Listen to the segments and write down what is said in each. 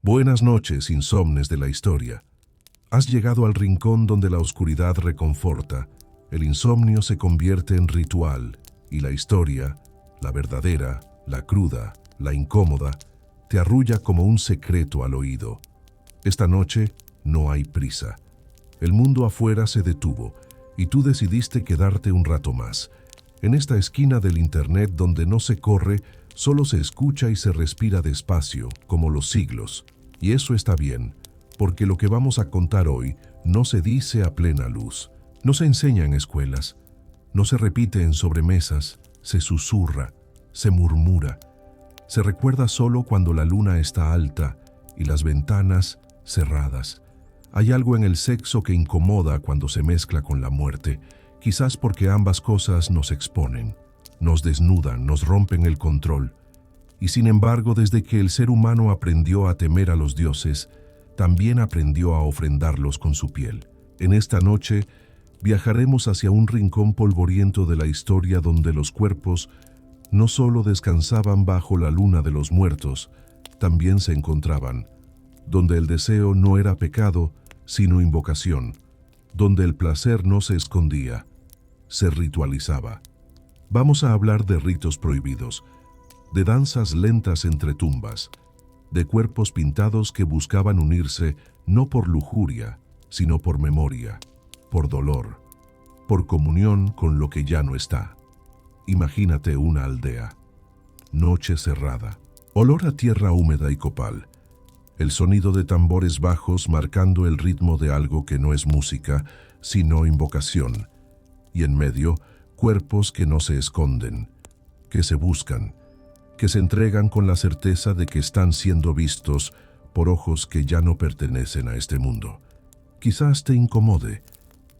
Buenas noches, insomnes de la historia. Has llegado al rincón donde la oscuridad reconforta, el insomnio se convierte en ritual y la historia, la verdadera, la cruda, la incómoda, te arrulla como un secreto al oído. Esta noche no hay prisa. El mundo afuera se detuvo y tú decidiste quedarte un rato más. En esta esquina del internet donde no se corre, solo se escucha y se respira despacio, como los siglos. Y eso está bien, porque lo que vamos a contar hoy no se dice a plena luz, no se enseña en escuelas, no se repite en sobremesas, se susurra, se murmura, se recuerda solo cuando la luna está alta y las ventanas cerradas. Hay algo en el sexo que incomoda cuando se mezcla con la muerte, quizás porque ambas cosas nos exponen, nos desnudan, nos rompen el control. Y sin embargo, desde que el ser humano aprendió a temer a los dioses, también aprendió a ofrendarlos con su piel. En esta noche, viajaremos hacia un rincón polvoriento de la historia donde los cuerpos no solo descansaban bajo la luna de los muertos, también se encontraban, donde el deseo no era pecado, sino invocación, donde el placer no se escondía, se ritualizaba. Vamos a hablar de ritos prohibidos, de danzas lentas entre tumbas, de cuerpos pintados que buscaban unirse no por lujuria, sino por memoria, por dolor, por comunión con lo que ya no está. Imagínate una aldea, noche cerrada, olor a tierra húmeda y copal, el sonido de tambores bajos marcando el ritmo de algo que no es música, sino invocación, y en medio, cuerpos que no se esconden, que se buscan, que se entregan con la certeza de que están siendo vistos por ojos que ya no pertenecen a este mundo. Quizás te incomode,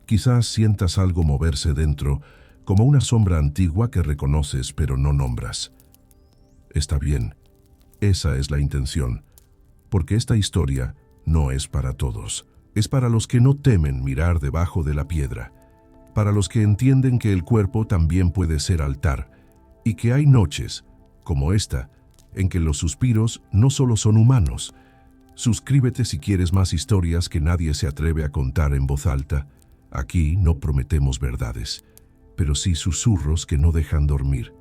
quizás sientas algo moverse dentro, como una sombra antigua que reconoces pero no nombras. Está bien, esa es la intención, porque esta historia no es para todos. Es para los que no temen mirar debajo de la piedra, para los que entienden que el cuerpo también puede ser altar y que hay noches, como esta, en que los suspiros no solo son humanos. Suscríbete si quieres más historias que nadie se atreve a contar en voz alta. Aquí no prometemos verdades, pero sí susurros que no dejan dormir.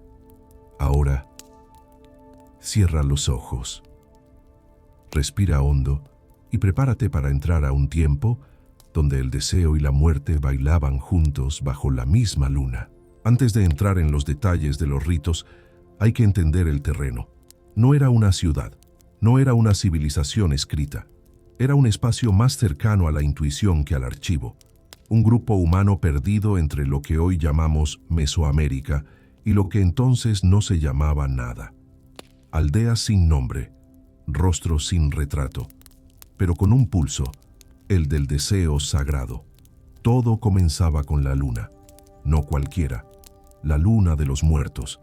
Ahora, cierra los ojos, respira hondo y prepárate para entrar a un tiempo donde el deseo y la muerte bailaban juntos bajo la misma luna. Antes de entrar en los detalles de los ritos, hay que entender el terreno. No era una ciudad, no era una civilización escrita. Era un espacio más cercano a la intuición que al archivo. Un grupo humano perdido entre lo que hoy llamamos Mesoamérica y lo que entonces no se llamaba nada. Aldeas sin nombre, rostros sin retrato, pero con un pulso, el del deseo sagrado. Todo comenzaba con la luna, no cualquiera, la luna de los muertos,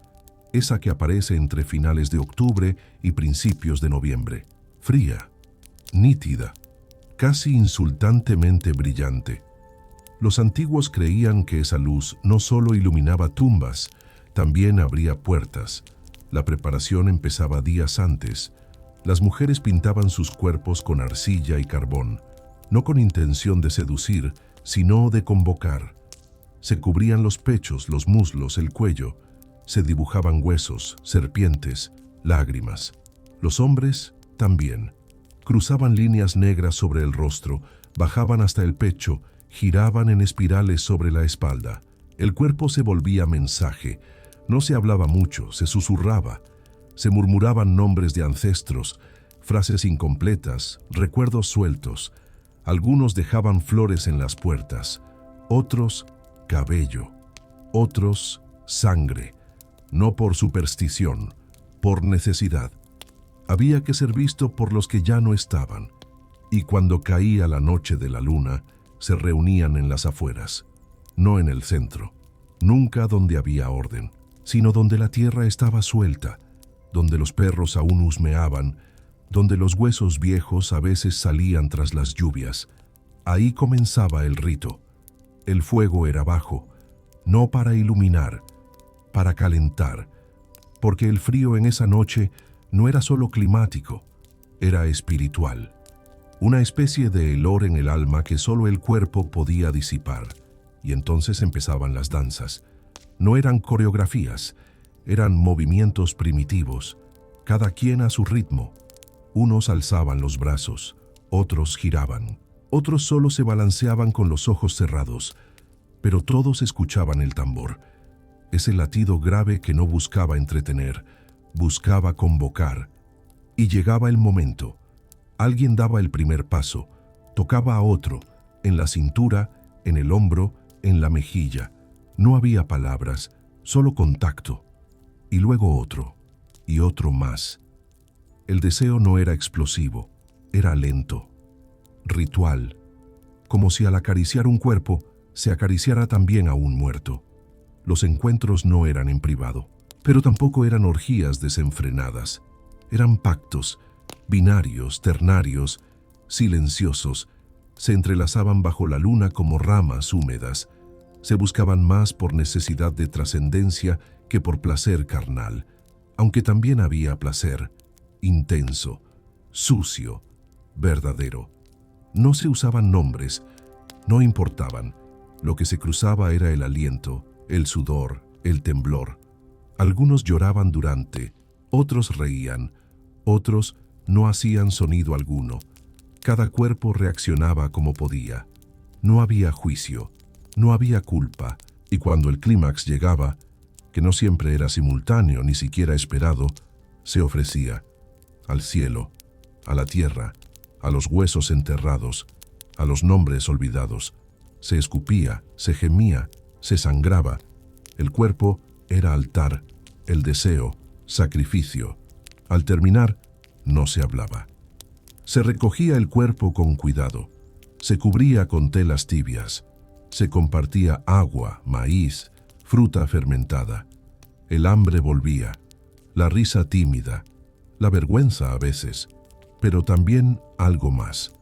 esa que aparece entre finales de octubre y principios de noviembre, fría, nítida, casi insultantemente brillante. Los antiguos creían que esa luz no solo iluminaba tumbas, también abría puertas. La preparación empezaba días antes. Las mujeres pintaban sus cuerpos con arcilla y carbón, no con intención de seducir, sino de convocar. Se cubrían los pechos, los muslos, el cuello. Se dibujaban huesos, serpientes, lágrimas. Los hombres también. Cruzaban líneas negras sobre el rostro, bajaban hasta el pecho, giraban en espirales sobre la espalda. El cuerpo se volvía mensaje. No se hablaba mucho, se susurraba. Se murmuraban nombres de ancestros, frases incompletas, recuerdos sueltos. Algunos dejaban flores en las puertas, otros cabello, otros sangre. No por superstición, por necesidad. Había que ser visto por los que ya no estaban, y cuando caía la noche de la luna, se reunían en las afueras, no en el centro, nunca donde había orden, sino donde la tierra estaba suelta, donde los perros aún husmeaban, donde los huesos viejos a veces salían tras las lluvias. Ahí comenzaba el rito. El fuego era bajo, no para iluminar, para calentar, porque el frío en esa noche no era solo climático, era espiritual, una especie de helor en el alma que solo el cuerpo podía disipar. Y entonces empezaban las danzas. No eran coreografías, eran movimientos primitivos, cada quien a su ritmo. Unos alzaban los brazos, otros giraban, otros solo se balanceaban con los ojos cerrados, pero todos escuchaban el tambor, ese latido grave que no buscaba entretener, buscaba convocar. Y llegaba el momento. Alguien daba el primer paso, tocaba a otro, en la cintura, en el hombro, en la mejilla. No había palabras, solo contacto. Y luego otro, y otro más. El deseo no era explosivo, era lento, ritual, como si al acariciar un cuerpo se acariciara también a un muerto. Los encuentros no eran en privado, pero tampoco eran orgías desenfrenadas. Eran pactos, binarios, ternarios, silenciosos. Se entrelazaban bajo la luna como ramas húmedas. Se buscaban más por necesidad de trascendencia que por placer carnal, aunque también había placer, intenso, sucio, verdadero. No se usaban nombres, no importaban. Lo que se cruzaba era el aliento, el sudor, el temblor. Algunos lloraban durante, otros reían, otros no hacían sonido alguno. Cada cuerpo reaccionaba como podía. No había juicio, no había culpa, y cuando el clímax llegaba, que no siempre era simultáneo ni siquiera esperado, se ofrecía al cielo, a la tierra, a los huesos enterrados, a los nombres olvidados. Se escupía, se gemía, se sangraba. El cuerpo era altar, el deseo, sacrificio. Al terminar, no se hablaba. Se recogía el cuerpo con cuidado, se cubría con telas tibias, se compartía agua, maíz, fruta fermentada. El hambre volvía, la risa tímida, la vergüenza a veces, pero también algo más,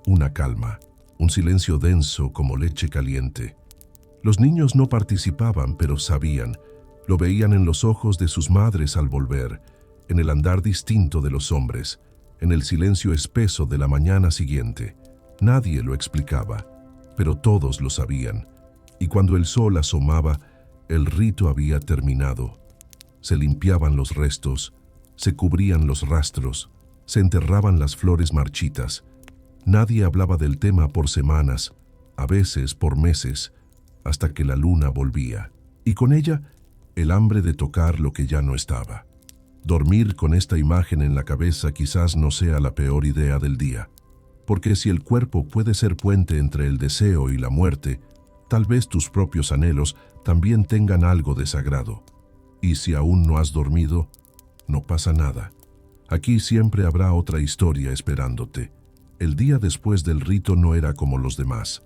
una calma, un silencio denso como leche caliente. Los niños no participaban, pero sabían, lo veían en los ojos de sus madres al volver, en el andar distinto de los hombres, en el silencio espeso de la mañana siguiente. Nadie lo explicaba, pero todos lo sabían, y cuando el sol asomaba, el rito había terminado. Se limpiaban los restos, se cubrían los rastros, se enterraban las flores marchitas. Nadie hablaba del tema por semanas, a veces por meses, hasta que la luna volvía, y con ella el hambre de tocar lo que ya no estaba. Dormir con esta imagen en la cabeza quizás no sea la peor idea del día, porque si el cuerpo puede ser puente entre el deseo y la muerte, tal vez tus propios anhelos también tengan algo de sagrado. Y si aún no has dormido, no pasa nada. Aquí siempre habrá otra historia esperándote. El día después del rito no era como los demás.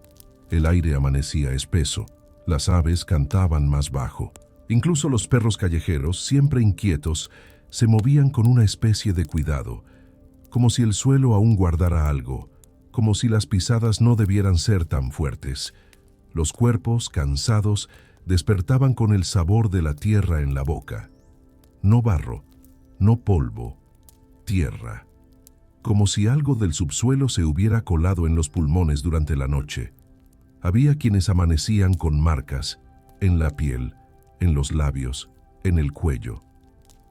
El aire amanecía espeso, las aves cantaban más bajo. Incluso los perros callejeros, siempre inquietos, se movían con una especie de cuidado, como si el suelo aún guardara algo, como si las pisadas no debieran ser tan fuertes. Los cuerpos, cansados, despertaban con el sabor de la tierra en la boca. No barro, no polvo, tierra. Como si algo del subsuelo se hubiera colado en los pulmones durante la noche. Había quienes amanecían con marcas, en la piel, en los labios, en el cuello.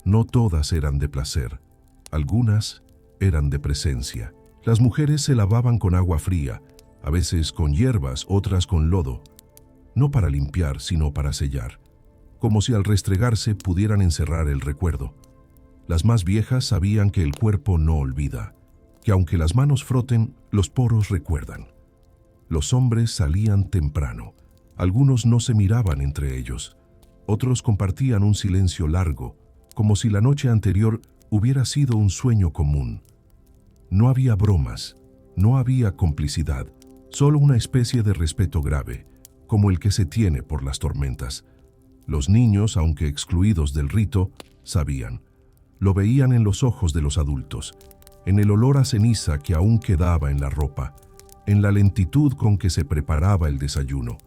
No todas eran de placer, algunas eran de presencia. Las mujeres se lavaban con agua fría, a veces con hierbas, otras con lodo, no para limpiar, sino para sellar, como si al restregarse pudieran encerrar el recuerdo. Las más viejas sabían que el cuerpo no olvida, que aunque las manos froten, los poros recuerdan. Los hombres salían temprano, algunos no se miraban entre ellos, otros compartían un silencio largo, como si la noche anterior hubiera sido un sueño común. No había bromas, no había complicidad, solo una especie de respeto grave, como el que se tiene por las tormentas. Los niños, aunque excluidos del rito, sabían. Lo veían en los ojos de los adultos, en el olor a ceniza que aún quedaba en la ropa, en la lentitud con que se preparaba el desayuno.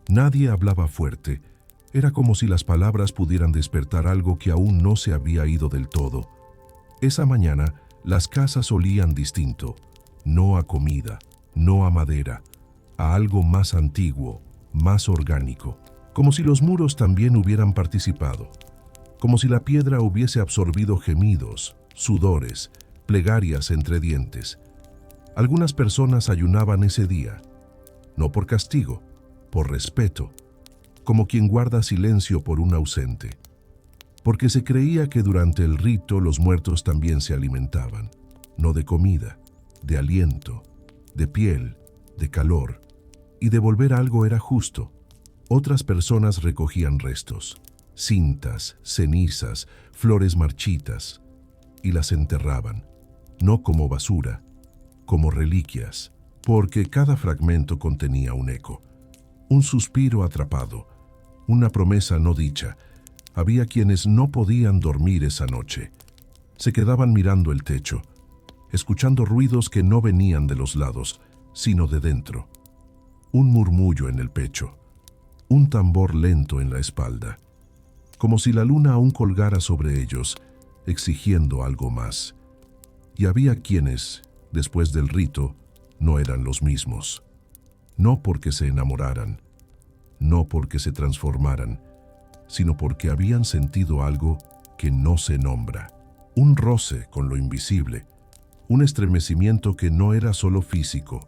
Nadie hablaba fuerte. Era como si las palabras pudieran despertar algo que aún no se había ido del todo. Esa mañana, Las casas olían distinto, no a comida, no a madera, a algo más antiguo, más orgánico, como si los muros también hubieran participado, como si la piedra hubiese absorbido gemidos, sudores, plegarias entre dientes. Algunas personas ayunaban ese día, no por castigo, por respeto, como quien guarda silencio por un ausente, porque se creía que durante el rito los muertos también se alimentaban, no de comida, de aliento, de piel, de calor, y devolver algo era justo. Otras personas recogían restos, cintas, cenizas, flores marchitas, y las enterraban, no como basura, como reliquias, porque cada fragmento contenía un eco, un suspiro atrapado, una promesa no dicha. Había quienes no podían dormir esa noche. Se quedaban mirando el techo, escuchando ruidos que no venían de los lados, sino de dentro. Un murmullo en el pecho, un tambor lento en la espalda, como si la luna aún colgara sobre ellos, exigiendo algo más. Y había quienes, después del rito, no eran los mismos. No porque se enamoraran, no porque se transformaran, sino porque habían sentido algo que no se nombra. Un roce con lo invisible, un estremecimiento que no era solo físico,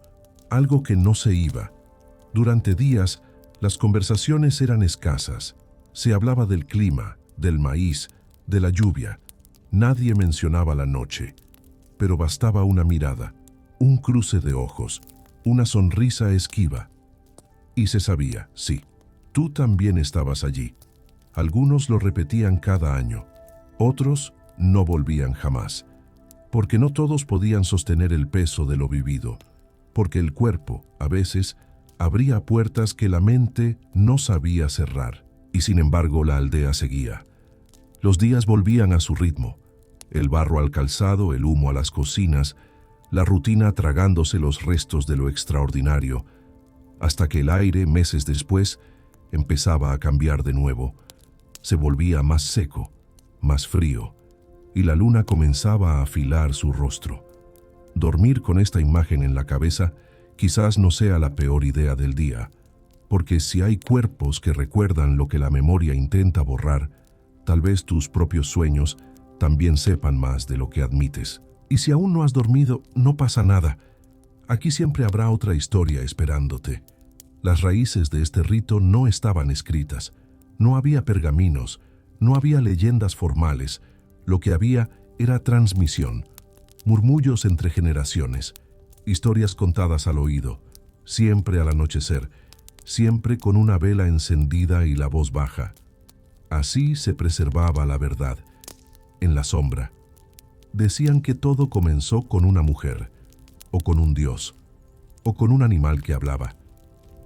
algo que no se iba. Durante días, las conversaciones eran escasas. Se hablaba del clima, del maíz, de la lluvia. Nadie mencionaba la noche, pero bastaba una mirada, un cruce de ojos, una sonrisa esquiva. Y se sabía, sí, tú también estabas allí. Algunos lo repetían cada año, otros no volvían jamás, porque no todos podían sostener el peso de lo vivido, porque el cuerpo, a veces, abría puertas que la mente no sabía cerrar, y sin embargo la aldea seguía. Los días volvían a su ritmo, el barro al calzado, el humo a las cocinas, la rutina tragándose los restos de lo extraordinario, hasta que el aire, meses después, empezaba a cambiar de nuevo. Se volvía más seco, más frío, y la luna comenzaba a afilar su rostro. Dormir con esta imagen en la cabeza quizás no sea la peor idea del día, porque si hay cuerpos que recuerdan lo que la memoria intenta borrar, tal vez tus propios sueños también sepan más de lo que admites. Y si aún no has dormido, no pasa nada. Aquí siempre habrá otra historia esperándote. Las raíces de este rito no estaban escritas. No había pergaminos, no había leyendas formales. Lo que había era transmisión, murmullos entre generaciones, historias contadas al oído, siempre al anochecer, siempre con una vela encendida y la voz baja. Así se preservaba la verdad, en la sombra. Decían que todo comenzó con una mujer, o con un dios, o con un animal que hablaba.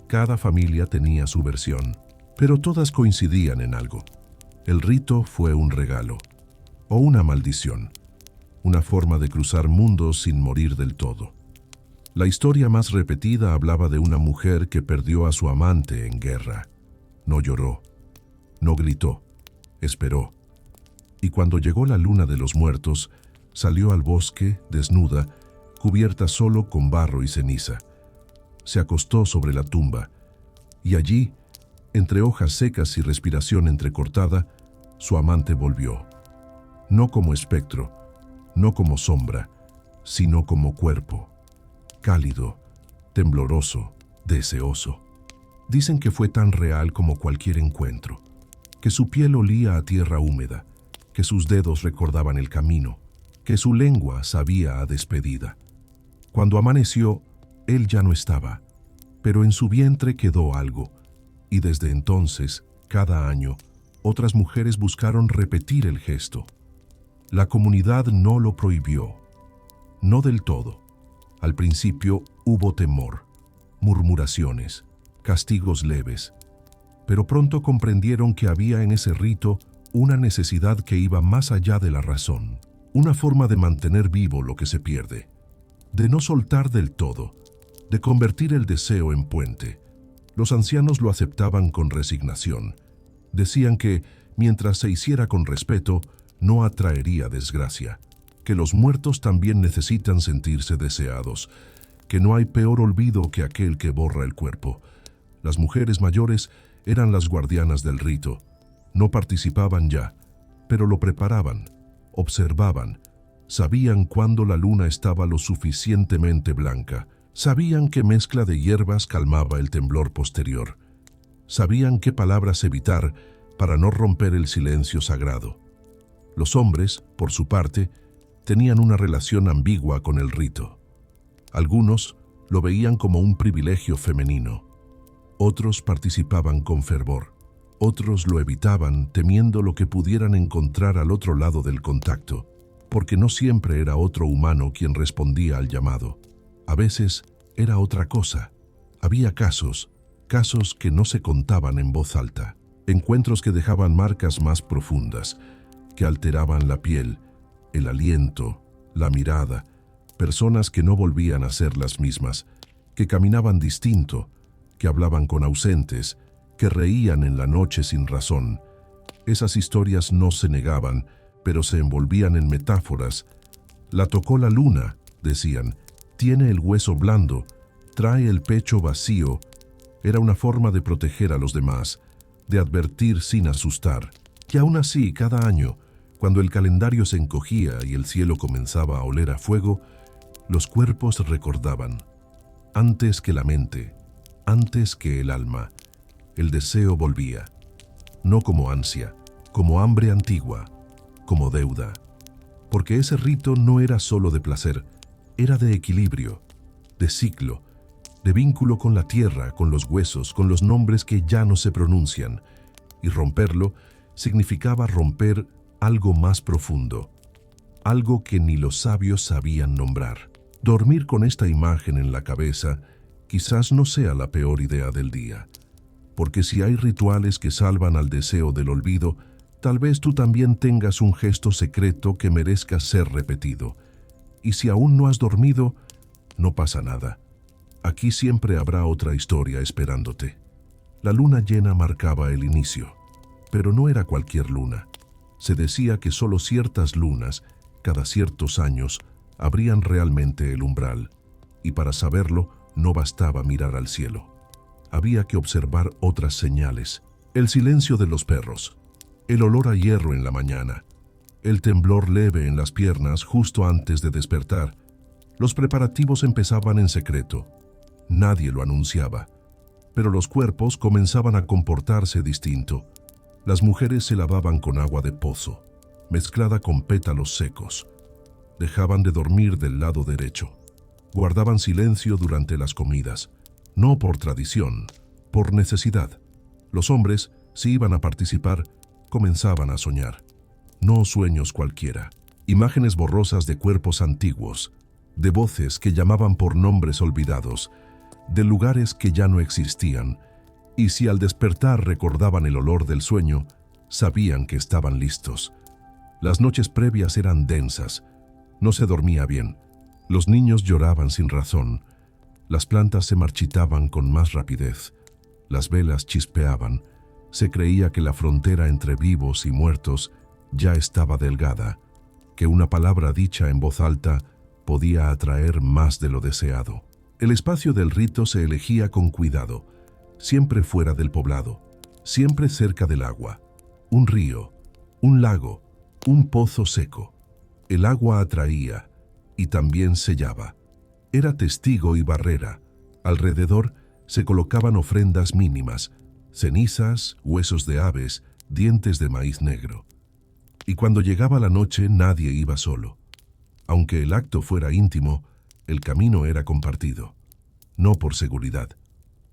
Cada familia tenía su versión, pero todas coincidían en algo. El rito fue un regalo, o una maldición, una forma de cruzar mundos sin morir del todo. La historia más repetida hablaba de una mujer que perdió a su amante en guerra. No lloró, no gritó, esperó. Y cuando llegó la luna de los muertos, salió al bosque, desnuda, cubierta solo con barro y ceniza. Se acostó sobre la tumba, y allí, entre hojas secas y respiración entrecortada, su amante volvió. No como espectro, no como sombra, sino como cuerpo, cálido, tembloroso, deseoso. Dicen que fue tan real como cualquier encuentro, que su piel olía a tierra húmeda, que sus dedos recordaban el camino, que su lengua sabía a despedida. Cuando amaneció, él ya no estaba, pero en su vientre quedó algo, y desde entonces, cada año, otras mujeres buscaron repetir el gesto. La comunidad no lo prohibió, no del todo. Al principio hubo temor, murmuraciones, castigos leves, pero pronto comprendieron que había en ese rito una necesidad que iba más allá de la razón, una forma de mantener vivo lo que se pierde, de no soltar del todo, de convertir el deseo en puente. Los ancianos lo aceptaban con resignación. Decían que, mientras se hiciera con respeto, no atraería desgracia. que los muertos también necesitan sentirse deseados, que no hay peor olvido que aquel que borra el cuerpo. Las mujeres mayores eran las guardianas del rito. No participaban ya, pero lo preparaban, observaban, sabían cuándo la luna estaba lo suficientemente blanca, sabían qué mezcla de hierbas calmaba el temblor posterior, sabían qué palabras evitar para no romper el silencio sagrado. Los hombres, por su parte, tenían una relación ambigua con el rito. Algunos lo veían como un privilegio femenino, otros participaban con fervor, otros lo evitaban temiendo lo que pudieran encontrar al otro lado del contacto, porque no siempre era otro humano quien respondía al llamado. A veces era otra cosa. Había casos que no se contaban en voz alta, encuentros que dejaban marcas más profundas, que alteraban la piel, el aliento, la mirada, personas que no volvían a ser las mismas, que caminaban distinto, que hablaban con ausentes, que reían en la noche sin razón. Esas historias no se negaban, pero se envolvían en metáforas. La tocó la luna, decían, tiene el hueso blando, trae el pecho vacío. Era una forma de proteger a los demás, de advertir sin asustar. Y aún así, cada año, cuando el calendario se encogía y el cielo comenzaba a oler a fuego, los cuerpos recordaban. Antes que la mente, antes que el alma, el deseo volvía. No como ansia, como hambre antigua, como deuda. Porque ese rito no era solo de placer, era de equilibrio, de ciclo, de vínculo con la tierra, con los huesos, con los nombres que ya no se pronuncian. Y romperlo significaba romper algo más profundo, algo que ni los sabios sabían nombrar. Dormir con esta imagen en la cabeza quizás no sea la peor idea del día, porque si hay rituales que salvan al deseo del olvido, tal vez tú también tengas un gesto secreto que merezca ser repetido. Y si aún no has dormido, no pasa nada. Aquí siempre habrá otra historia esperándote. La luna llena marcaba el inicio, pero no era cualquier luna. Se decía que solo ciertas lunas, cada ciertos años, abrían realmente el umbral, y para saberlo no bastaba mirar al cielo. Había que observar otras señales: el silencio de los perros, el olor a hierro en la mañana, el temblor leve en las piernas justo antes de despertar. Los preparativos empezaban en secreto. Nadie lo anunciaba, pero los cuerpos comenzaban a comportarse distinto. Las mujeres se lavaban con agua de pozo, mezclada con pétalos secos. Dejaban de dormir del lado derecho. Guardaban silencio durante las comidas, no por tradición, por necesidad. Los hombres, si iban a participar, comenzaban a soñar. No sueños cualquiera, imágenes borrosas de cuerpos antiguos, de voces que llamaban por nombres olvidados, de lugares que ya no existían, y si al despertar recordaban el olor del sueño, sabían que estaban listos. Las noches previas eran densas, no se dormía bien, los niños lloraban sin razón, las plantas se marchitaban con más rapidez, las velas chispeaban, se creía que la frontera entre vivos y muertos ya estaba delgada, que una palabra dicha en voz alta podía atraer más de lo deseado. El espacio del rito se elegía con cuidado, siempre fuera del poblado, siempre cerca del agua. Un río, un lago, un pozo seco. El agua atraía y también sellaba. Era testigo y barrera. Alrededor se colocaban ofrendas mínimas, cenizas, huesos de aves, dientes de maíz negro. Y cuando llegaba la noche nadie iba solo. Aunque el acto fuera íntimo, el camino era compartido. No por seguridad,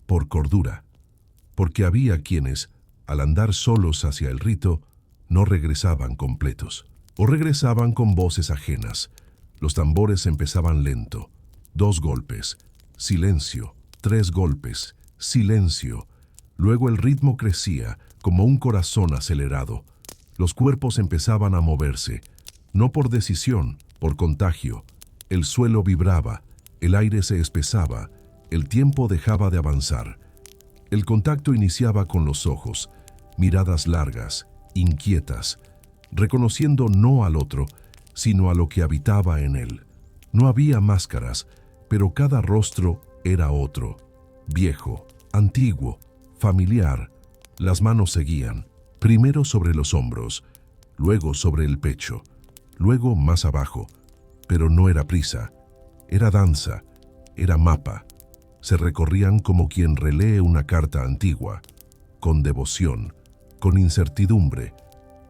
por cordura. Porque había quienes, al andar solos hacia el rito, no regresaban completos. O regresaban con voces ajenas. Los tambores empezaban lento. 2 golpes. Silencio. 3 golpes. Silencio. Luego el ritmo crecía, como un corazón acelerado. Los cuerpos empezaban a moverse. No por decisión, por contagio. El suelo vibraba, el aire se espesaba, el tiempo dejaba de avanzar. El contacto iniciaba con los ojos, miradas largas, inquietas, reconociendo no al otro, sino a lo que habitaba en él. No había máscaras, pero cada rostro era otro, viejo, antiguo, familiar. Las manos seguían, primero sobre los hombros, luego sobre el pecho, luego más abajo. Pero no era prisa, era danza, era mapa. Se recorrían como quien relee una carta antigua, con devoción, con incertidumbre,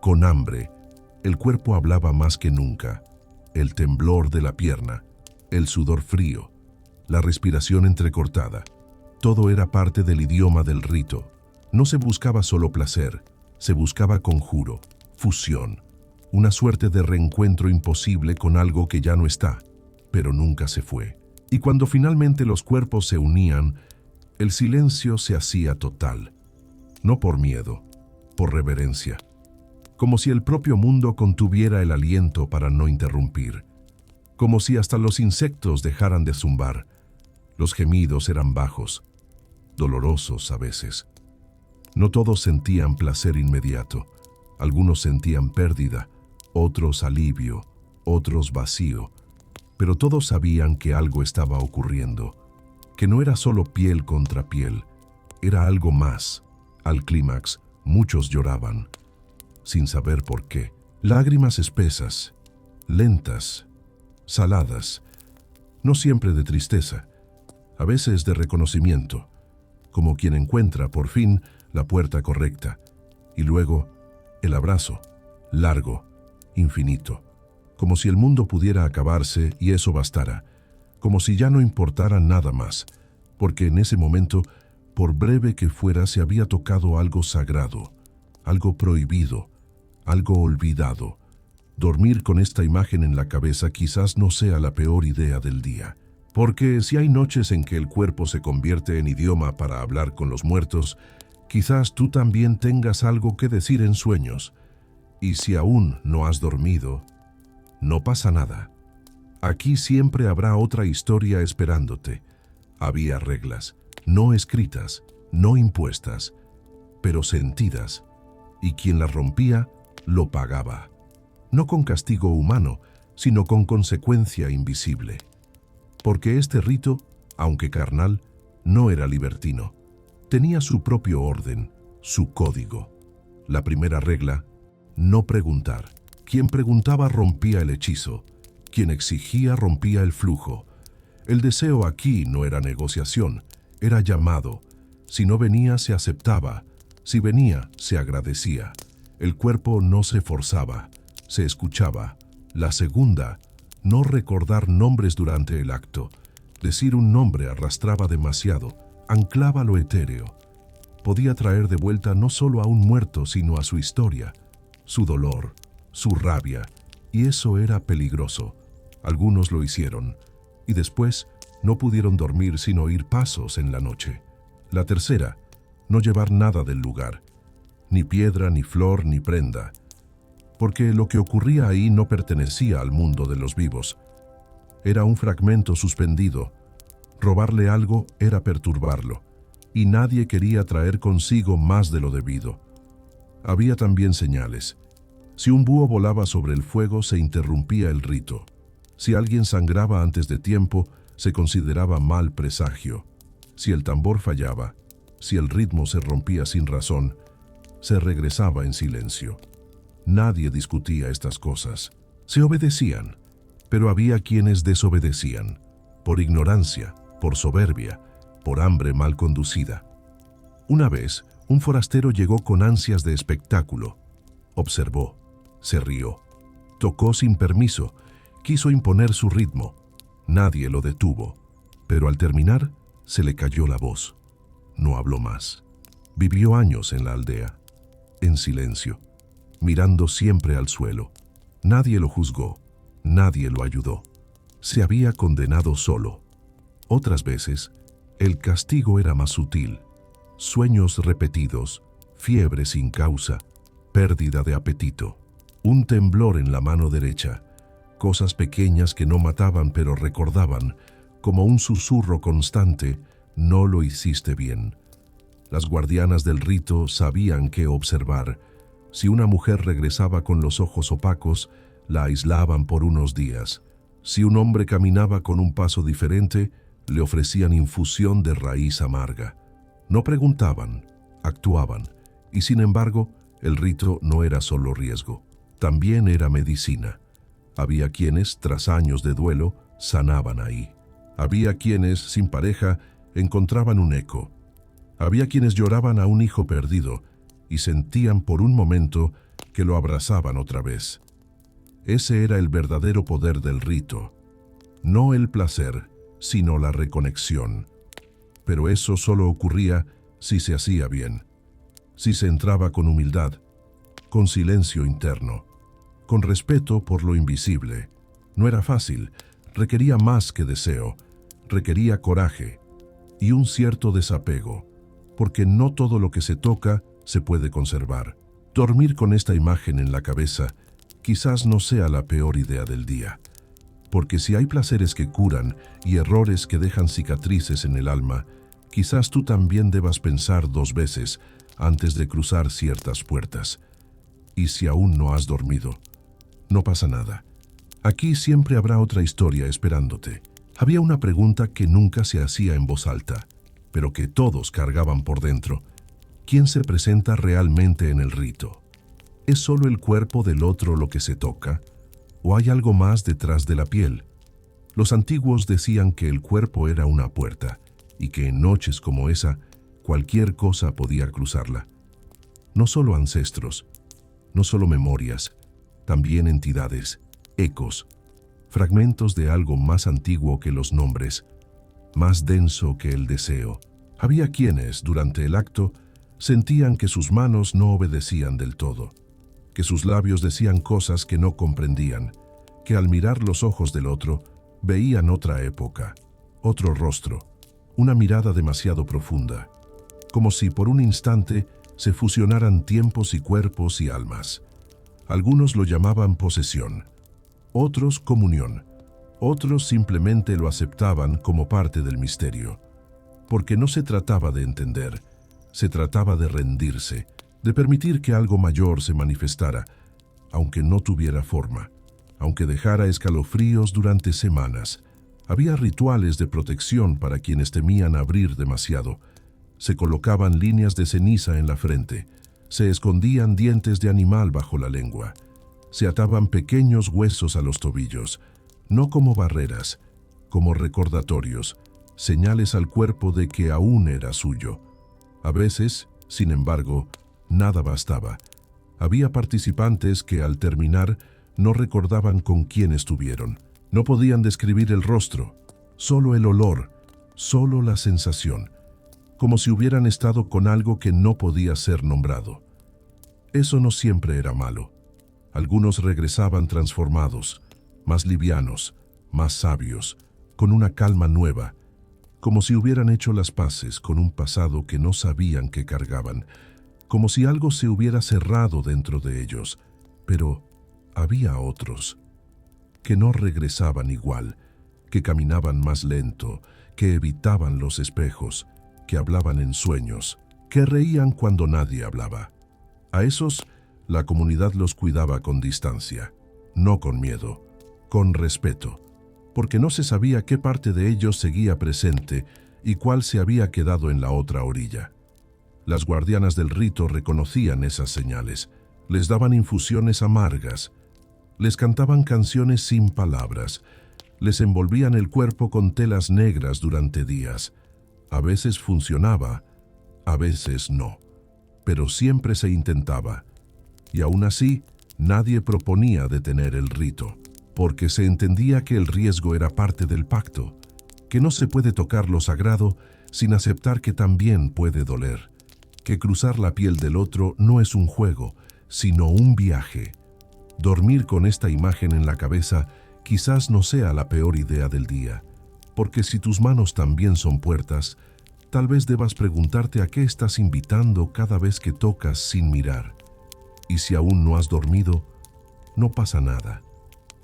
con hambre. El cuerpo hablaba más que nunca, el temblor de la pierna, el sudor frío, la respiración entrecortada. Todo era parte del idioma del rito. No se buscaba solo placer, se buscaba conjuro, fusión, una suerte de reencuentro imposible con algo que ya no está, pero nunca se fue. Y cuando finalmente los cuerpos se unían, el silencio se hacía total, no por miedo, por reverencia, como si el propio mundo contuviera el aliento para no interrumpir, como si hasta los insectos dejaran de zumbar. Los gemidos eran bajos, dolorosos a veces. No todos sentían placer inmediato. Algunos sentían pérdida, otros alivio, otros vacío. Pero todos sabían que algo estaba ocurriendo, que no era solo piel contra piel, era algo más. Al clímax, muchos lloraban, sin saber por qué. Lágrimas espesas, lentas, saladas, no siempre de tristeza, a veces de reconocimiento, como quien encuentra por fin la puerta correcta, y luego el abrazo, largo, infinito, como si el mundo pudiera acabarse y eso bastara, como si ya no importara nada más, porque en ese momento, por breve que fuera, se había tocado algo sagrado, algo prohibido, algo olvidado. Dormir con esta imagen en la cabeza quizás no sea la peor idea del día, porque si hay noches en que el cuerpo se convierte en idioma para hablar con los muertos, quizás tú también tengas algo que decir en sueños. Y si aún no has dormido, no pasa nada. Aquí siempre habrá otra historia esperándote. Había reglas, no escritas, no impuestas, pero sentidas, y quien las rompía lo pagaba. No con castigo humano, sino con consecuencia invisible. Porque este rito, aunque carnal, no era libertino. Tenía su propio orden, su código. La primera regla, no preguntar. Quien preguntaba rompía el hechizo. Quien exigía rompía el flujo. El deseo aquí no era negociación, era llamado. Si no venía, se aceptaba. Si venía, se agradecía. El cuerpo no se forzaba, se escuchaba. La segunda, no recordar nombres durante el acto. Decir un nombre arrastraba demasiado, anclaba lo etéreo. Podía traer de vuelta no solo a un muerto, sino a su historia, su dolor, su rabia, y eso era peligroso. Algunos lo hicieron, y después no pudieron dormir sin oír pasos en la noche. La tercera, no llevar nada del lugar, ni piedra, ni flor, ni prenda, porque lo que ocurría ahí no pertenecía al mundo de los vivos. Era un fragmento suspendido. Robarle algo era perturbarlo, y nadie quería traer consigo más de lo debido. Había también señales. Si un búho volaba sobre el fuego, se interrumpía el rito. Si alguien sangraba antes de tiempo, se consideraba mal presagio. Si el tambor fallaba, si el ritmo se rompía sin razón, se regresaba en silencio. Nadie discutía estas cosas. Se obedecían, pero había quienes desobedecían, por ignorancia, por soberbia, por hambre mal conducida. Una vez, un forastero llegó con ansias de espectáculo. Observó, se rió, tocó sin permiso, quiso imponer su ritmo. Nadie lo detuvo, pero al terminar, se le cayó la voz. No habló más. Vivió años en la aldea, en silencio, mirando siempre al suelo. Nadie lo juzgó, nadie lo ayudó. Se había condenado solo. Otras veces, el castigo era más sutil. Sueños repetidos, fiebre sin causa, pérdida de apetito, un temblor en la mano derecha, cosas pequeñas que no mataban pero recordaban, como un susurro constante, no lo hiciste bien. Las guardianas del rito sabían qué observar. Si una mujer regresaba con los ojos opacos, la aislaban por unos días. Si un hombre caminaba con un paso diferente, le ofrecían infusión de raíz amarga. No preguntaban, actuaban, y sin embargo, el rito no era solo riesgo, también era medicina. Había quienes, tras años de duelo, sanaban ahí. Había quienes, sin pareja, encontraban un eco. Había quienes lloraban a un hijo perdido y sentían por un momento que lo abrazaban otra vez. Ese era el verdadero poder del rito. No el placer, sino la reconexión. Pero eso solo ocurría si se hacía bien, si se entraba con humildad, con silencio interno, con respeto por lo invisible. No era fácil, requería más que deseo, requería coraje y un cierto desapego, porque no todo lo que se toca se puede conservar. Dormir con esta imagen en la cabeza quizás no sea la peor idea del día, porque si hay placeres que curan y errores que dejan cicatrices en el alma, quizás tú también debas pensar 2 veces antes de cruzar ciertas puertas. Y si aún no has dormido, no pasa nada. Aquí siempre habrá otra historia esperándote. Había una pregunta que nunca se hacía en voz alta, pero que todos cargaban por dentro. ¿Quién se presenta realmente en el rito? ¿Es solo el cuerpo del otro lo que se toca? ¿O hay algo más detrás de la piel? Los antiguos decían que el cuerpo era una puerta y que en noches como esa, cualquier cosa podía cruzarla. No solo ancestros, no solo memorias, también entidades, ecos, fragmentos de algo más antiguo que los nombres, más denso que el deseo. Había quienes, durante el acto, sentían que sus manos no obedecían del todo, que sus labios decían cosas que no comprendían, que al mirar los ojos del otro, veían otra época, otro rostro, una mirada demasiado profunda, como si por un instante se fusionaran tiempos y cuerpos y almas. Algunos lo llamaban posesión, otros comunión, otros simplemente lo aceptaban como parte del misterio, porque no se trataba de entender, se trataba de rendirse, de permitir que algo mayor se manifestara, aunque no tuviera forma, aunque dejara escalofríos durante semanas. Había rituales de protección para quienes temían abrir demasiado. Se colocaban líneas de ceniza en la frente, se escondían dientes de animal bajo la lengua, se ataban pequeños huesos a los tobillos, no como barreras, como recordatorios, señales al cuerpo de que aún era suyo. A veces, sin embargo, nada bastaba. Había participantes que al terminar no recordaban con quién estuvieron. No podían describir el rostro, solo el olor, solo la sensación, como si hubieran estado con algo que no podía ser nombrado. Eso no siempre era malo. Algunos regresaban transformados, más livianos, más sabios, con una calma nueva, como si hubieran hecho las paces con un pasado que no sabían que cargaban, como si algo se hubiera cerrado dentro de ellos. Pero había otros que no regresaban igual, que caminaban más lento, que evitaban los espejos, que hablaban en sueños, que reían cuando nadie hablaba. A esos, la comunidad los cuidaba con distancia, no con miedo, con respeto, porque no se sabía qué parte de ellos seguía presente y cuál se había quedado en la otra orilla. Las guardianas del rito reconocían esas señales, les daban infusiones amargas, les cantaban canciones sin palabras, les envolvían el cuerpo con telas negras durante días. A veces funcionaba, a veces no, pero siempre se intentaba. Y aún así, nadie proponía detener el rito, porque se entendía que el riesgo era parte del pacto, que no se puede tocar lo sagrado sin aceptar que también puede doler, que cruzar la piel del otro no es un juego, sino un viaje. Dormir con esta imagen en la cabeza quizás no sea la peor idea del día, porque si tus manos también son puertas, tal vez debas preguntarte a qué estás invitando cada vez que tocas sin mirar. Y si aún no has dormido, no pasa nada.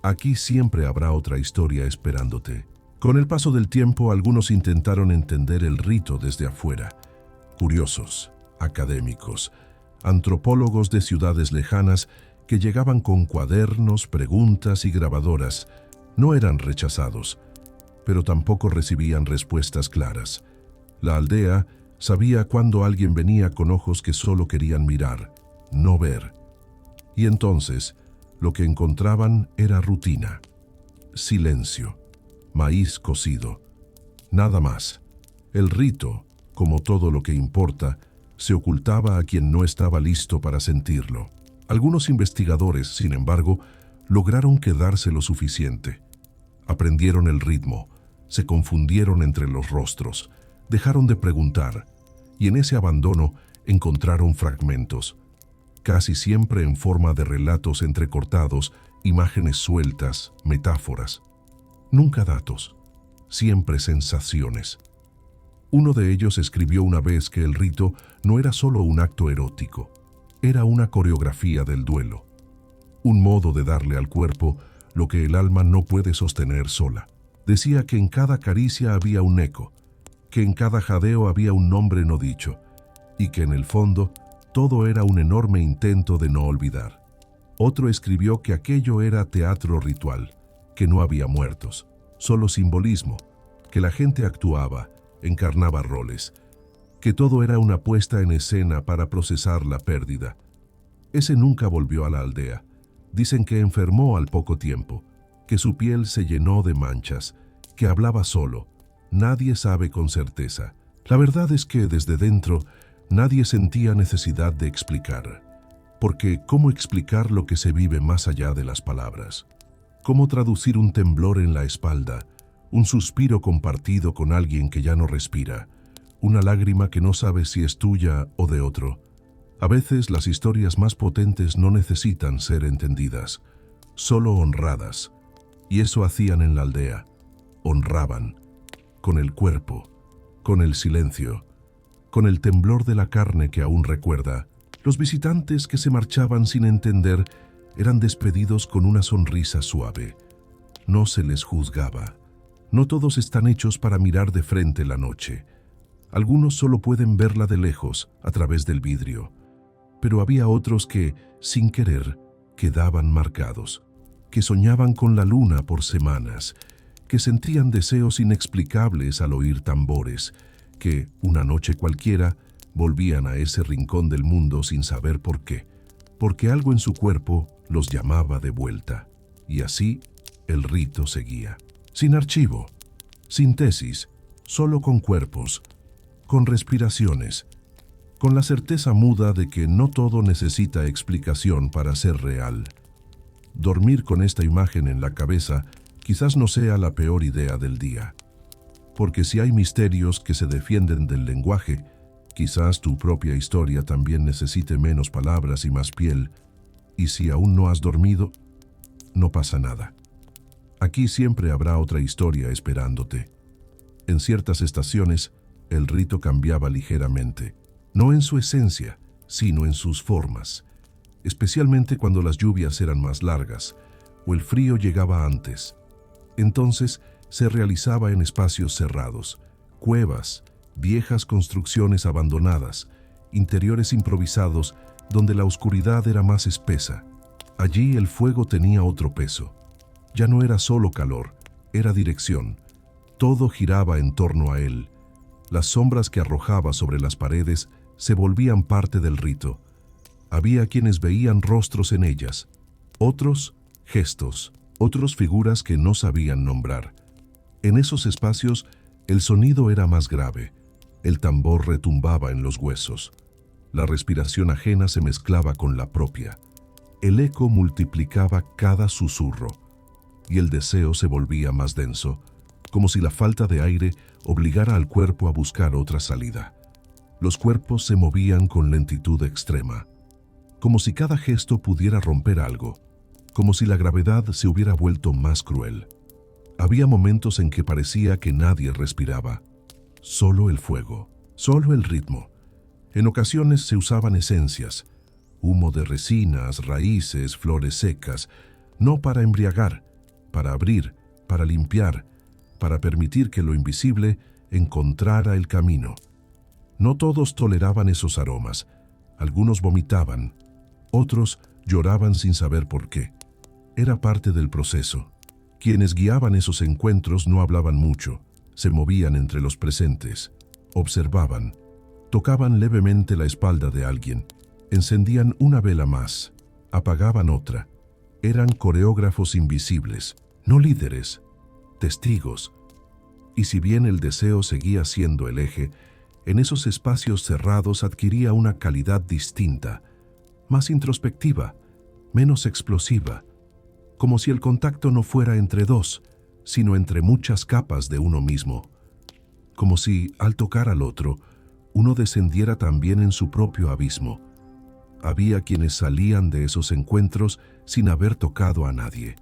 Aquí siempre habrá otra historia esperándote. Con el paso del tiempo, algunos intentaron entender el rito desde afuera. Curiosos, académicos, antropólogos de ciudades lejanas que llegaban con cuadernos, preguntas y grabadoras. No eran rechazados, pero tampoco recibían respuestas claras. La aldea sabía cuando alguien venía con ojos que solo querían mirar, no ver. Y entonces, lo que encontraban era rutina, silencio, maíz cocido, nada más. El rito, como todo lo que importa, se ocultaba a quien no estaba listo para sentirlo. Algunos investigadores, sin embargo, lograron quedarse lo suficiente. Aprendieron el ritmo, se confundieron entre los rostros, dejaron de preguntar, y en ese abandono encontraron fragmentos, casi siempre en forma de relatos entrecortados, imágenes sueltas, metáforas. Nunca datos, siempre sensaciones. Uno de ellos escribió una vez que el rito no era solo un acto erótico, era una coreografía del duelo, un modo de darle al cuerpo lo que el alma no puede sostener sola. Decía que en cada caricia había un eco, que en cada jadeo había un nombre no dicho, y que en el fondo todo era un enorme intento de no olvidar. Otro escribió que aquello era teatro ritual, que no había muertos, solo simbolismo, que la gente actuaba, encarnaba roles, que todo era una puesta en escena para procesar la pérdida. Ese nunca volvió a la aldea. Dicen que enfermó al poco tiempo, que su piel se llenó de manchas, que hablaba solo. Nadie sabe con certeza. La verdad es que desde dentro nadie sentía necesidad de explicar. Porque ¿cómo explicar lo que se vive más allá de las palabras? ¿Cómo traducir un temblor en la espalda, un suspiro compartido con alguien que ya no respira, una lágrima que no sabe si es tuya o de otro? A veces las historias más potentes no necesitan ser entendidas, solo honradas. Y eso hacían en la aldea. Honraban, con el cuerpo, con el silencio, con el temblor de la carne que aún recuerda. Los visitantes que se marchaban sin entender eran despedidos con una sonrisa suave. No se les juzgaba. No todos están hechos para mirar de frente la noche. Algunos solo pueden verla de lejos, a través del vidrio. Pero había otros que, sin querer, quedaban marcados, que soñaban con la luna por semanas, que sentían deseos inexplicables al oír tambores, que, una noche cualquiera, volvían a ese rincón del mundo sin saber por qué, porque algo en su cuerpo los llamaba de vuelta. Y así, el rito seguía. Sin archivo, sin tesis, solo con cuerpos, con respiraciones, con la certeza muda de que no todo necesita explicación para ser real. Dormir con esta imagen en la cabeza quizás no sea la peor idea del día, porque si hay misterios que se defienden del lenguaje, quizás tu propia historia también necesite menos palabras y más piel, y si aún no has dormido, no pasa nada. Aquí siempre habrá otra historia esperándote. En ciertas estaciones, el rito cambiaba ligeramente, no en su esencia, sino en sus formas, especialmente cuando las lluvias eran más largas o el frío llegaba antes. Entonces se realizaba en espacios cerrados, cuevas, viejas construcciones abandonadas, interiores improvisados donde la oscuridad era más espesa. Allí el fuego tenía otro peso. Ya no era solo calor, era dirección. Todo giraba en torno a él. Las sombras que arrojaba sobre las paredes se volvían parte del rito. Había quienes veían rostros en ellas, otros gestos, otros figuras que no sabían nombrar. En esos espacios el sonido era más grave, el tambor retumbaba en los huesos, la respiración ajena se mezclaba con la propia, el eco multiplicaba cada susurro, y el deseo se volvía más denso, como si la falta de aire obligara al cuerpo a buscar otra salida. Los cuerpos se movían con lentitud extrema, como si cada gesto pudiera romper algo, como si la gravedad se hubiera vuelto más cruel. Había momentos en que parecía que nadie respiraba, solo el fuego, solo el ritmo. En ocasiones se usaban esencias, humo de resinas, raíces, flores secas, no para embriagar, para abrir, para limpiar, para permitir que lo invisible encontrara el camino. No todos toleraban esos aromas, algunos vomitaban, otros Lloraban sin saber por qué. Era parte del proceso. Quienes guiaban esos encuentros no hablaban mucho, se movían entre los presentes, observaban, tocaban levemente la espalda de alguien, encendían una vela más, apagaban otra. Eran coreógrafos invisibles, no líderes, testigos. Y si bien el deseo seguía siendo el eje, en esos espacios cerrados adquiría una calidad distinta, más introspectiva, menos explosiva, como si el contacto no fuera entre dos, sino entre muchas capas de uno mismo, como si, al tocar al otro, uno descendiera también en su propio abismo. Había quienes salían de esos encuentros sin haber tocado a nadie,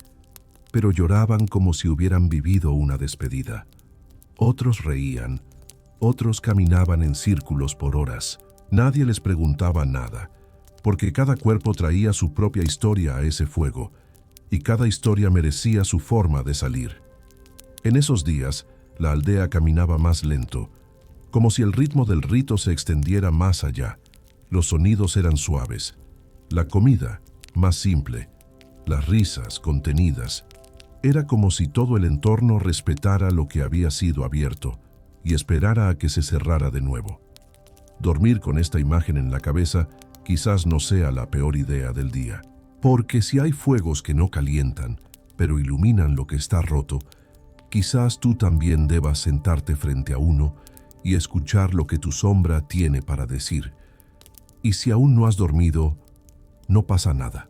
pero lloraban como si hubieran vivido una despedida. Otros reían, otros caminaban en círculos por horas. Nadie les preguntaba nada, porque cada cuerpo traía su propia historia a ese fuego, y cada historia merecía su forma de salir. En esos días, la aldea caminaba más lento, como si el ritmo del rito se extendiera más allá. Los sonidos eran suaves, la comida más simple, las risas contenidas. Era como si todo el entorno respetara lo que había sido abierto y esperara a que se cerrara de nuevo. Dormir con esta imagen en la cabeza quizás no sea la peor idea del día, porque si hay fuegos que no calientan, pero iluminan lo que está roto, quizás tú también debas sentarte frente a uno y escuchar lo que tu sombra tiene para decir. Y si aún no has dormido, no pasa nada.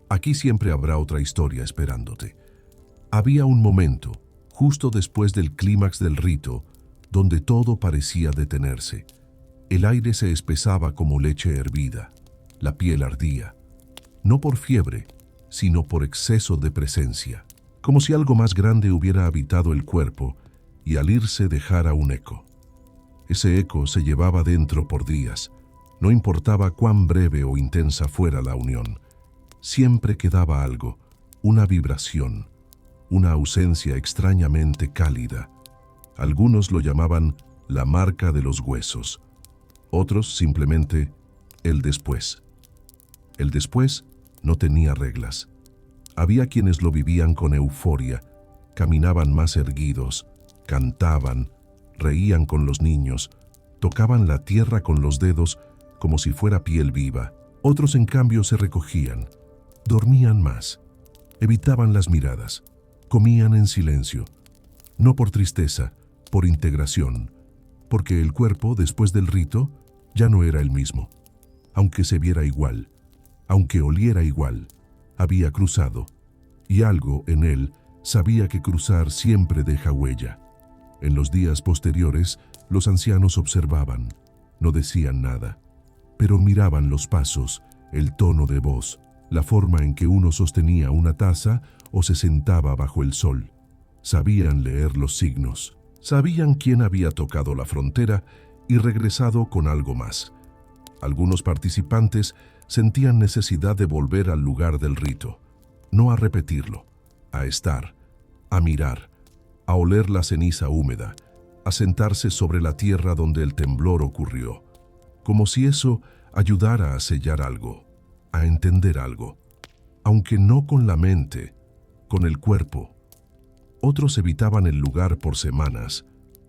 Aquí siempre habrá otra historia esperándote. Había un momento, justo después del clímax del rito, donde todo parecía detenerse. El aire se espesaba como leche hervida, la piel ardía, no por fiebre, sino por exceso de presencia, como si algo más grande hubiera habitado el cuerpo y al irse dejara un eco. Ese eco se llevaba dentro por días, no importaba cuán breve o intensa fuera la unión. Siempre quedaba algo, una vibración, una ausencia extrañamente cálida. Algunos lo llamaban la marca de los huesos, otros simplemente el después. El después no tenía reglas. Había quienes lo vivían con euforia, caminaban más erguidos, cantaban, reían con los niños, tocaban la tierra con los dedos como si fuera piel viva. Otros, en cambio, se recogían, dormían más, evitaban las miradas, comían en silencio, no por tristeza, por integración, porque el cuerpo, después del rito, ya no era el mismo. Aunque se viera igual, aunque oliera igual, había cruzado, y algo en él sabía que cruzar siempre deja huella. En los días posteriores, los ancianos observaban, no decían nada, pero miraban los pasos, el tono de voz, la forma en que uno sostenía una taza o se sentaba bajo el sol. Sabían leer los signos, sabían quién había tocado la frontera y regresado con algo más. Algunos participantes sentían necesidad de volver al lugar del rito, no a repetirlo, a estar, a mirar, a oler la ceniza húmeda, a sentarse sobre la tierra donde el temblor ocurrió, como si eso ayudara a sellar algo, a entender algo, aunque no con la mente, con el cuerpo. Otros evitaban el lugar por semanas,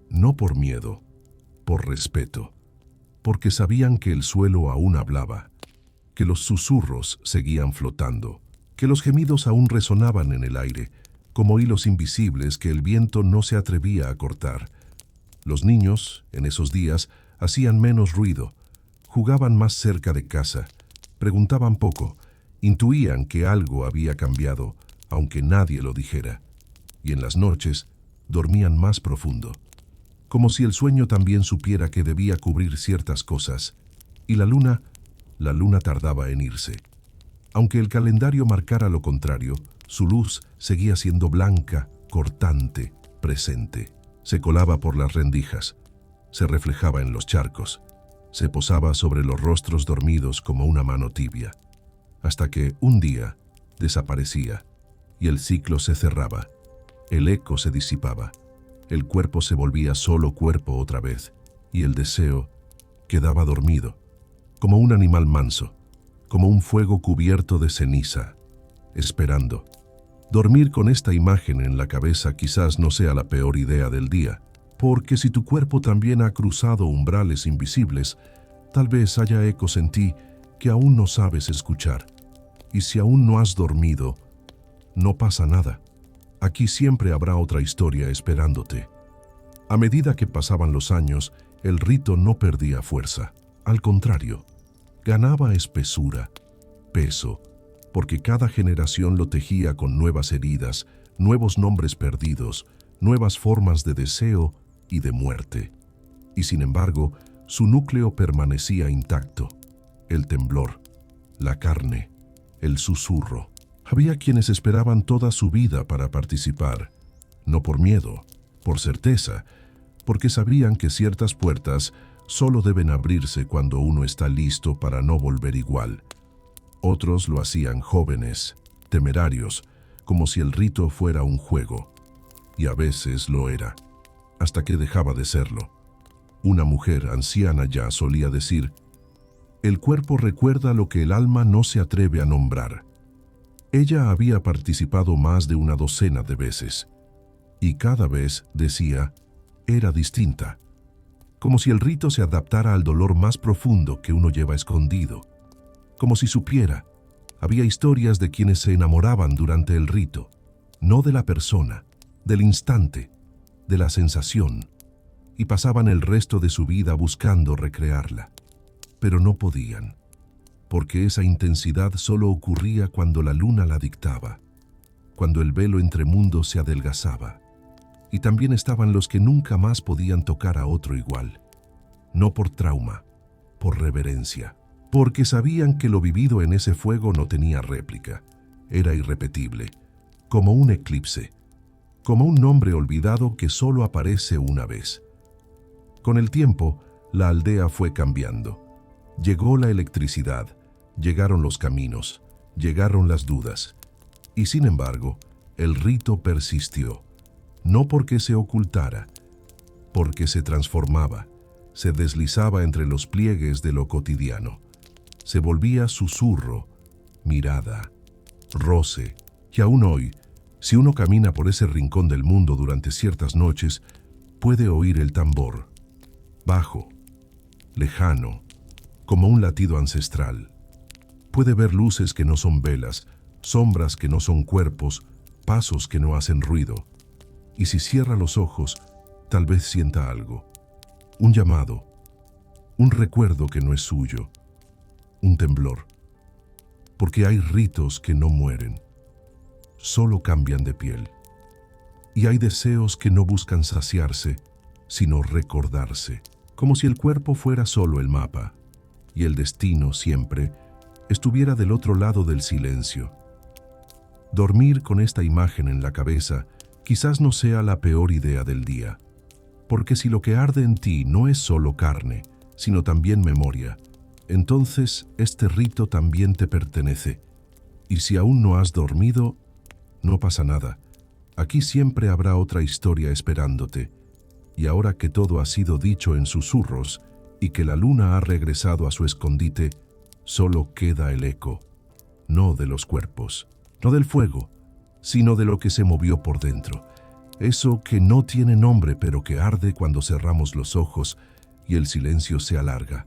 no por miedo, por respeto, porque sabían que el suelo aún hablaba, que los susurros seguían flotando, que los gemidos aún resonaban en el aire, como hilos invisibles que el viento no se atrevía a cortar. Los niños, en esos días, hacían menos ruido, jugaban más cerca de casa, preguntaban poco, intuían que algo había cambiado, aunque nadie lo dijera, y en las noches dormían más profundo, como si el sueño también supiera que debía cubrir ciertas cosas, y la luna tardaba en irse. Aunque el calendario marcara lo contrario, su luz seguía siendo blanca, cortante, presente. Se colaba por las rendijas, se reflejaba en los charcos, se posaba sobre los rostros dormidos como una mano tibia, hasta que un día desaparecía y el ciclo se cerraba, el eco se disipaba, el cuerpo se volvía solo cuerpo otra vez y el deseo quedaba dormido, como un animal manso, como un fuego cubierto de ceniza, esperando. Dormir con esta imagen en la cabeza quizás no sea la peor idea del día, porque si tu cuerpo también ha cruzado umbrales invisibles, tal vez haya ecos en ti que aún no sabes escuchar. Y si aún no has dormido, no pasa nada. Aquí siempre habrá otra historia esperándote. A medida que pasaban los años, el rito no perdía fuerza. Al contrario, ganaba espesura, peso, porque cada generación lo tejía con nuevas heridas, nuevos nombres perdidos, nuevas formas de deseo y de muerte. Y sin embargo, su núcleo permanecía intacto. El temblor, la carne, el susurro. Había quienes esperaban toda su vida para participar, no por miedo, por certeza, porque sabían que ciertas puertas solo deben abrirse cuando uno está listo para no volver igual. Otros lo hacían jóvenes, temerarios, como si el rito fuera un juego. Y a veces lo era, hasta que dejaba de serlo. Una mujer anciana ya solía decir: el cuerpo recuerda lo que el alma no se atreve a nombrar. Ella había participado más de una docena de veces, y cada vez, decía, era distinta, como si el rito se adaptara al dolor más profundo que uno lleva escondido, como si supiera. Había historias de quienes se enamoraban durante el rito, no de la persona, del instante, de la sensación, y pasaban el resto de su vida buscando recrearla. Pero no podían, porque esa intensidad solo ocurría cuando la luna la dictaba, cuando el velo entre mundos se adelgazaba. Y también estaban los que nunca más podían tocar a otro igual, no por trauma, por reverencia, porque sabían que lo vivido en ese fuego no tenía réplica, era irrepetible, como un eclipse, como un nombre olvidado que solo aparece una vez. Con el tiempo, la aldea fue cambiando. Llegó la electricidad, llegaron los caminos, llegaron las dudas. Y sin embargo, el rito persistió, no porque se ocultara, porque se transformaba, se deslizaba entre los pliegues de lo cotidiano. Se volvía susurro, mirada, roce, y aún hoy, si uno camina por ese rincón del mundo durante ciertas noches, puede oír el tambor, bajo, lejano, como un latido ancestral. Puede ver luces que no son velas, sombras que no son cuerpos, pasos que no hacen ruido. Y si cierra los ojos, tal vez sienta algo, un llamado, un recuerdo que no es suyo, un temblor. Porque hay ritos que no mueren, solo cambian de piel. Y hay deseos que no buscan saciarse, sino recordarse, como si el cuerpo fuera solo el mapa, y el destino siempre estuviera del otro lado del silencio. Dormir con esta imagen en la cabeza quizás no sea la peor idea del día, porque si lo que arde en ti no es solo carne, sino también memoria, entonces este rito también te pertenece. Y si aún no has dormido, no pasa nada. Aquí siempre habrá otra historia esperándote. Y ahora que todo ha sido dicho en susurros y que la luna ha regresado a su escondite, solo queda el eco, no de los cuerpos, no del fuego, sino de lo que se movió por dentro. Eso que no tiene nombre pero que arde cuando cerramos los ojos y el silencio se alarga.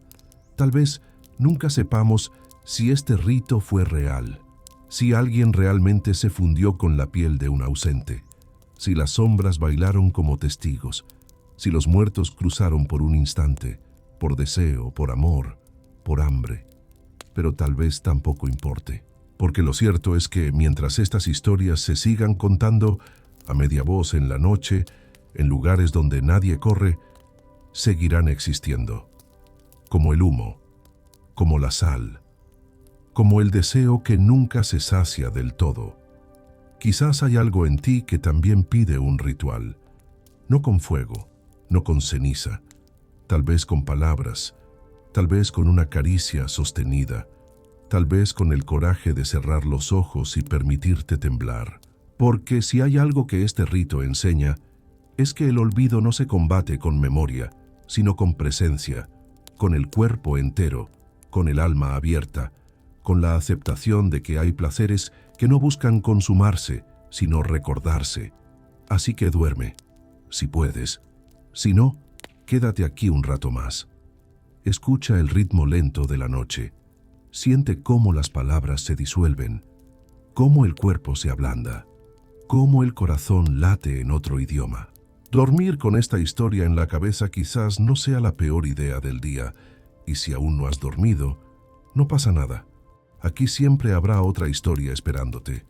Tal vez nunca sepamos si este rito fue real, si alguien realmente se fundió con la piel de un ausente, si las sombras bailaron como testigos, si los muertos cruzaron por un instante, por deseo, por amor, por hambre. Pero tal vez tampoco importe, porque lo cierto es que mientras estas historias se sigan contando a media voz en la noche, en lugares donde nadie corre, seguirán existiendo, como el humo, como la sal, como el deseo que nunca se sacia del todo. Quizás hay algo en ti que también pide un ritual, no con fuego, no con ceniza, tal vez con palabras, tal vez con una caricia sostenida, tal vez con el coraje de cerrar los ojos y permitirte temblar. Porque si hay algo que este rito enseña, es que el olvido no se combate con memoria, sino con presencia, con el cuerpo entero, con el alma abierta, con la aceptación de que hay placeres que no buscan consumarse, sino recordarse. Así que duerme, si puedes. Si no, quédate aquí un rato más. Escucha el ritmo lento de la noche. Siente cómo las palabras se disuelven, cómo el cuerpo se ablanda, cómo el corazón late en otro idioma. Dormir con esta historia en la cabeza quizás no sea la peor idea del día, y si aún no has dormido, no pasa nada. Aquí siempre habrá otra historia esperándote.